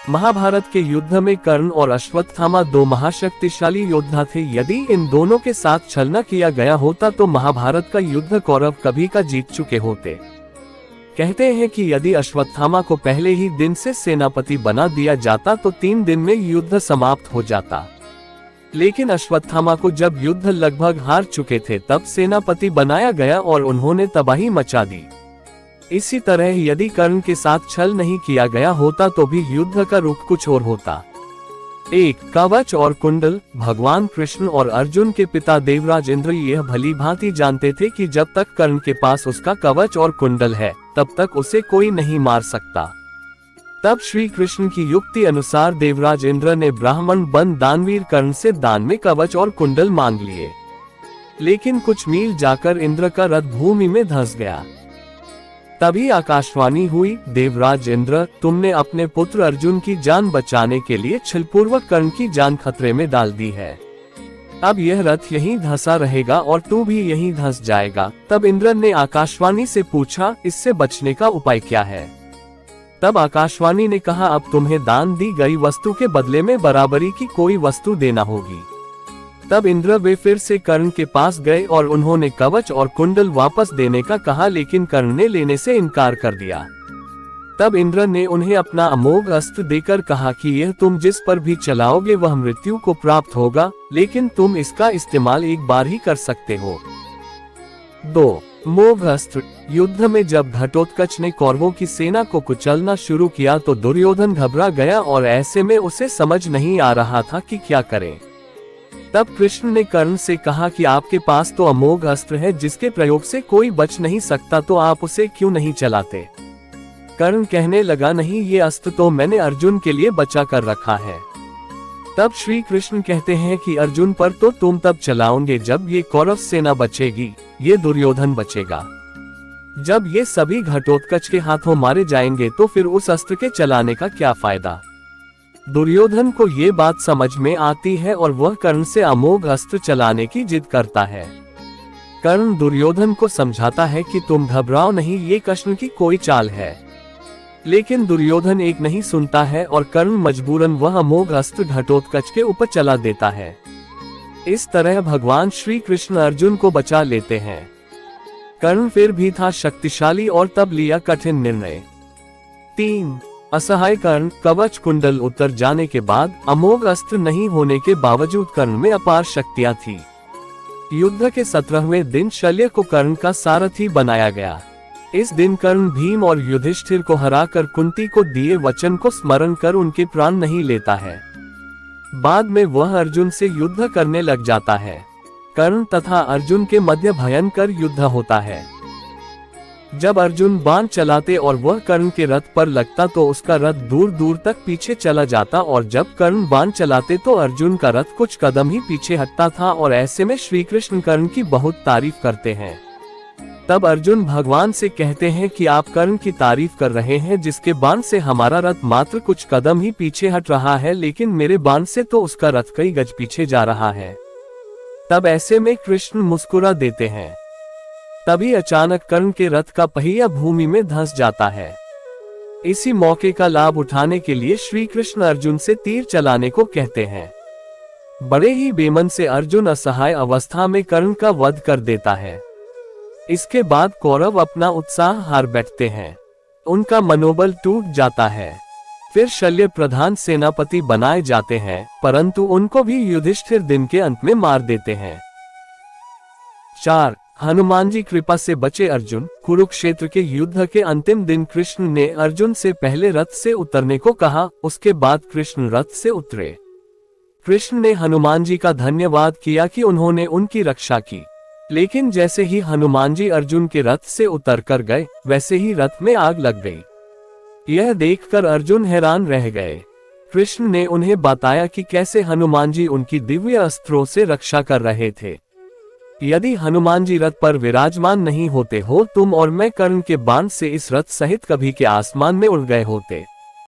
महाभारत के युद्ध में कर्ण और अश्वत्थामा दो महाशक्तिशाली योद्धा थे। यदि इन दोनों के साथ छलना किया गया होता तो महाभारत का युद्ध कौरव कभी का जीत चुके होते। कहते हैं कि यदि अश्वत्थामा को पहले ही दिन से सेनापति बना दिया जाता तो 3 दिन में युद्ध समाप्त हो जाता। लेकिन अश्वत्थामा को जब युद्ध लगभग हार चुके थे तब सेनापति बनाया गया और उन्होंने तबाही मचा दी। इसी तरह यदि कर्ण के साथ छल नहीं किया गया होता तो भी युद्ध का रुख कुछ और होता। 1. कवच और कुंडल। भगवान कृष्ण और अर्जुन के पिता देवराज इंद्र यह भली भांति जानते थे कि जब तक कर्ण के पास उसका कवच और कुंडल है तब तक उसे कोई नहीं मार सकता। तब श्री कृष्ण की युक्ति अनुसार देवराज इंद्र ने ब्राह्मण बन दानवीर कर्ण से दान में कवच और कुंडल मांग लिए। लेकिन कुछ मील जाकर इंद्र का रथ भूमि में धंस गया। तभी आकाशवाणी हुई, देवराज इंद्र, तुमने अपने पुत्र अर्जुन की जान बचाने के लिए छलपूर्वक कर्ण की जान खतरे में डाल दी है। अब यह रथ यहीं धंसा रहेगा और तू भी यहीं धंस जाएगा। तब इंद्र ने आकाशवाणी से पूछा, इससे बचने का उपाय क्या है? तब आकाशवाणी ने कहा, अब तुम्हें दान दी गई वस्तु के बदले में बराबरी की कोई वस्तु देना होगी। तब इंद्र वे फिर से कर्ण के पास गए और उन्होंने कवच और कुंडल वापस देने का कहा, लेकिन कर्ण ने लेने से इनकार कर दिया। तब इंद्र ने उन्हें अपना अमोघ अस्त्र देकर कहा कि यह तुम जिस पर भी चलाओगे वह मृत्यु को प्राप्त होगा, लेकिन तुम इसका इस्तेमाल एक बार ही कर सकते हो। 2. मोघ अस्त्र। युद्ध में जब घटोत्कच ने कौरवों की सेना को कुचलना शुरू किया तो दुर्योधन घबरा गया और ऐसे में उसे समझ नहीं आ रहा था कि क्या करे। तब कृष्ण ने कर्ण से कहा कि आपके पास तो अमोघ अस्त्र है जिसके प्रयोग से कोई बच नहीं सकता, तो आप उसे क्यों नहीं चलाते? कर्ण कहने लगा, नहीं, ये अस्त्र तो मैंने अर्जुन के लिए बचा कर रखा है। तब श्री कृष्ण कहते हैं कि अर्जुन पर तो तुम तब चलाओगे जब ये कौरव सेना बचेगी, ये दुर्योधन बचेगा। जब ये सभी घटोत्कच के हाथों मारे जाएंगे तो फिर उस अस्त्र के चलाने का क्या फायदा? दुर्योधन को ये बात समझ में आती है और वह कर्ण से अमोघ अस्त्र चलाने की जिद करता है। कर्ण दुर्योधन को समझाता है कि तुम घबराओ नहीं, ये कृष्ण की कोई चाल है। लेकिन दुर्योधन एक नहीं सुनता है और कर्ण मजबूरन वह अमोघ अस्त्र घटोत्कच के ऊपर चला देता है। इस तरह भगवान श्री कृष्ण अर्जुन को बचा लेते हैं। कर्ण फिर भी था शक्तिशाली और तब लिया कठिन निर्णय। 3. असहाय कर्ण। कवच कुंडल उतर जाने के बाद अमोघ अस्त्र नहीं होने के बावजूद कर्ण में अपार शक्तियां थी। युद्ध के 17वें दिन शल्य को कर्ण का सारथी बनाया गया। इस दिन कर्ण भीम और युधिष्ठिर को हराकर कुंती को दिए वचन को स्मरण कर उनके प्राण नहीं लेता है। बाद में वह अर्जुन से युद्ध करने लग जाता है। कर्ण तथा अर्जुन के मध्य भयंकर युद्ध होता है। जब अर्जुन बाण चलाते और वह कर्ण के रथ पर लगता तो उसका रथ दूर दूर तक पीछे चला जाता, और जब कर्ण बाण चलाते तो अर्जुन का रथ कुछ कदम ही पीछे हटता था। और ऐसे में श्री कृष्ण कर्ण की बहुत तारीफ करते हैं। तब अर्जुन भगवान से कहते हैं कि आप कर्ण की तारीफ कर रहे हैं जिसके बाण से हमारा रथ मात्र कुछ कदम ही पीछे हट रहा है, लेकिन मेरे बाण से तो उसका रथ कई गज पीछे जा रहा है। तब ऐसे में कृष्ण मुस्कुरा देते हैं। तभी अचानक कर्ण के रथ का पहिया भूमि में धंस जाता है। इसी मौके का लाभ उठाने के लिए श्री कृष्ण अर्जुन से तीर चलाने को कहते हैं। बड़े ही बेमन से अर्जुन असहाय अवस्था में कर्ण का वध कर देता है। इसके बाद कौरव अपना उत्साह हार बैठते हैं। उनका मनोबल टूट जाता है। फिर शल्य प्रधान सेनापति बनाए जाते हैं, परंतु उनको भी युधिष्ठिर दिन के अंत में मार देते हैं। 4. हनुमान जी कृपा से बचे अर्जुन। कुरुक्षेत्र के युद्ध के अंतिम दिन कृष्ण ने अर्जुन से पहले रथ से उतरने को कहा, उसके बाद कृष्ण रथ से उतरे। कृष्ण ने हनुमान जी का धन्यवाद किया कि उन्होंने उनकी रक्षा की। लेकिन जैसे ही हनुमान जी अर्जुन के रथ से उतर कर गए वैसे ही रथ में आग लग गई। यह देखकर अर्जुन हैरान रह गए। कृष्ण ने उन्हें बताया कि कैसे हनुमान जी उनकी दिव्य अस्त्रों से रक्षा कर रहे थे। यदि हनुमान जी रथ पर विराजमान नहीं होते हो तुम और मैं कर्ण के बाण से इस रथ सहित कभी के आसमान में उड़ गए होते।